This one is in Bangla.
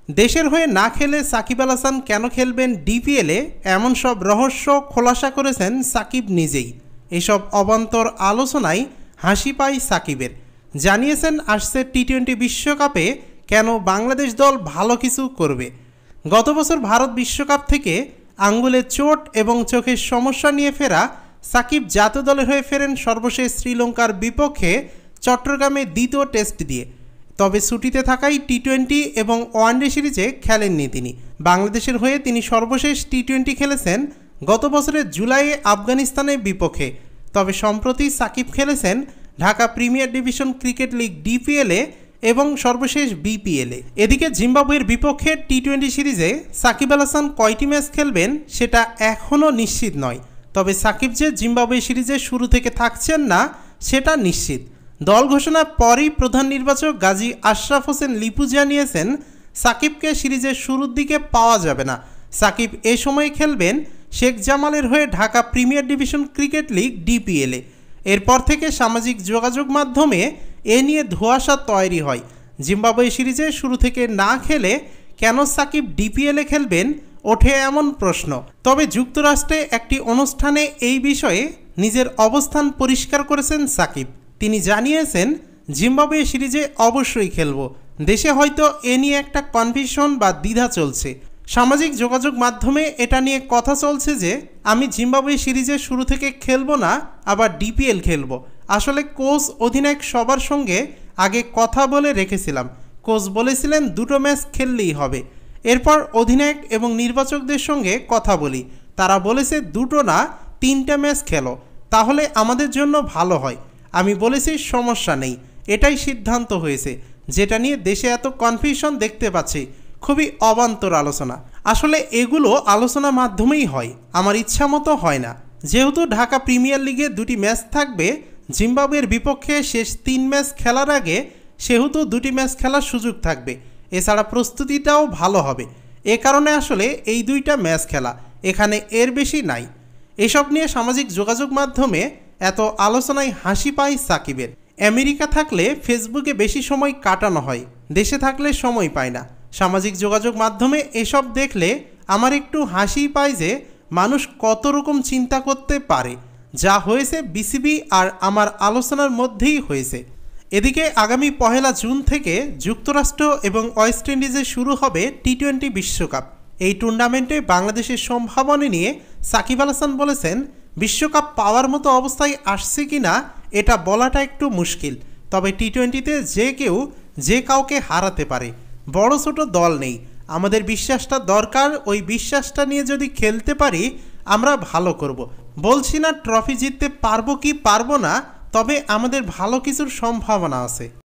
দেশের হয়ে না খেলে সাকিব আল হাসান কেন খেলবেন ডিপিএলে, এমন সব রহস্য খোলাসা করেছেন সাকিব নিজেই। এসব অবান্তর আলোচনায় হাসি পায় সাকিবের। জানিয়েছেন আসছে টি-20 বিশ্বকাপে কেন বাংলাদেশ দল ভালো কিছু করবে। গত বছর ভারত বিশ্বকাপ থেকে আঙ্গুলে চোট এবং চোখের সমস্যা নিয়ে ফেরা সাকিব জাতীয় দলের হয়ে ফেরেন সর্বশেষ শ্রীলঙ্কার বিপক্ষে চট্টগ্রামে দ্বিতীয় টেস্ট দিয়ে। তবে ছুটিতে থাকায় টি-20 এবং ওয়ানডে সিরিজে খেলেননি তিনি। বাংলাদেশের হয়ে তিনি সর্বশেষ টি-20 খেলেছেন গত বছরের জুলাইয়ে আফগানিস্তানের বিপক্ষে। তবে সম্প্রতি সাকিব খেলেছেন Dhaka premier division cricket league ডিপিএলে এবং সর্বশেষ বিপিএলে। এদিকে জিম্বাবুয়ের বিপক্ষে টি-20 সিরিজে সাকিব আল হাসান কয়টি ম্যাচ খেলবেন সেটা এখনও নিশ্চিত নয়। তবে সাকিব যে জিম্বাবুয়ে সিরিজে শুরু থেকে থাকছেন না সেটা নিশ্চিত। দল ঘোষণার পরই প্রধান নির্বাচক গাজী আশরাফ হোসেন লিপু জানিয়েছেন সাকিবকে সিরিজের শুরুর দিকে পাওয়া যাবে না। সাকিব এ সময় খেলবেন শেখ জামালের হয়ে Dhaka premier division cricket league ডিপিএলে। এরপর থেকে সামাজিক যোগাযোগ মাধ্যমে এ নিয়ে ধোঁয়াশা তৈরি হয়। জিম্বাবুয়ে সিরিজে শুরু থেকে না খেলে কেন সাকিব ডিপিএলে খেলবেন ওঠে এমন প্রশ্ন। তবে যুক্তরাষ্ট্রে একটি অনুষ্ঠানে এই বিষয়ে নিজের অবস্থান পরিষ্কার করেছেন সাকিব। তিনি জানিয়েছেন জিম্বাবুয়ে সিরিজে অবশ্যই খেলব। দেশে হয়তো এ নিয়ে একটা কনফিউশন বা দ্বিধা চলছে। সামাজিক যোগাযোগ মাধ্যমে এটা নিয়ে কথা চলছে যে আমি জিম্বাবুয়ে সিরিজে শুরু থেকে খেলবো না, আবার ডিপিএল খেলব। আসলে কোচ অধিনায়ক সবার সঙ্গে আগে কথা বলে রেখেছিলাম। কোচ বলেছিলেন দুটো ম্যাচ খেললেই হবে। এরপর অধিনায়ক এবং নির্বাচকদের সঙ্গে কথা বলি, তারা বলেছে দুটো না 3টা ম্যাচ খেলো, তাহলে আমাদের জন্য ভালো হয়। আমি বলেছি সমস্যা নেই, এটাই সিদ্ধান্ত হয়েছে। যেটা নিয়ে দেশে এত কনফিউশন দেখতে পাচ্ছি, খুবই অবান্তর আলোচনা। আসলে এগুলো আলোচনার মাধ্যমেই হয়, আমার ইচ্ছা মতো হয় না। যেহেতু ঢাকা প্রিমিয়ার লিগে 2টি ম্যাচ থাকবে, জিম্বাবুয়ের বিপক্ষে শেষ 3 ম্যাচ খেলার আগে সেহেতু 2টি ম্যাচ খেলার সুযোগ থাকবে। এছাড়া প্রস্তুতিটাও ভালো হবে। এ কারণে আসলে এই 2টা ম্যাচ খেলা, এখানে এর বেশি নাই। এসব নিয়ে সামাজিক যোগাযোগ মাধ্যমে এত আলোচনায় হাসি পায় সাকিবের। আমেরিকা থাকলে ফেসবুকে বেশি সময় কাটানো হয়, দেশে থাকলে সময় পায় না। সামাজিক যোগাযোগ মাধ্যমে এসব দেখলে আমার একটু হাসি পায় যে মানুষ কত রকম চিন্তা করতে পারে। যা হয়েছে বিসিবি আর আমার আলোচনার মধ্যেই হয়েছে। এদিকে আগামী 1 জুন থেকে যুক্তরাষ্ট্র এবং ওয়েস্ট ইন্ডিজে শুরু হবে টি-20 বিশ্বকাপ। এই টুর্নামেন্টে বাংলাদেশের সম্ভাবনা নিয়ে সাকিব আল হাসান বলেছেন বিশ্বকাপ পাওয়ার মতো অবস্থায় আসছে কিনা এটা বলাটা একটু মুশকিল। তবে টি-20তে যে কেউ যে কাউকে হারাতে পারে, বড় ছোট দল নেই। আমাদের বিশ্বাসটা দরকার, ওই বিশ্বাসটা নিয়ে যদি খেলতে পারি আমরা ভালো করব। বলছি না ট্রফি জিততে পারবো কি পারবো না, তবে আমাদের ভালো কিছুর সম্ভাবনা আছে।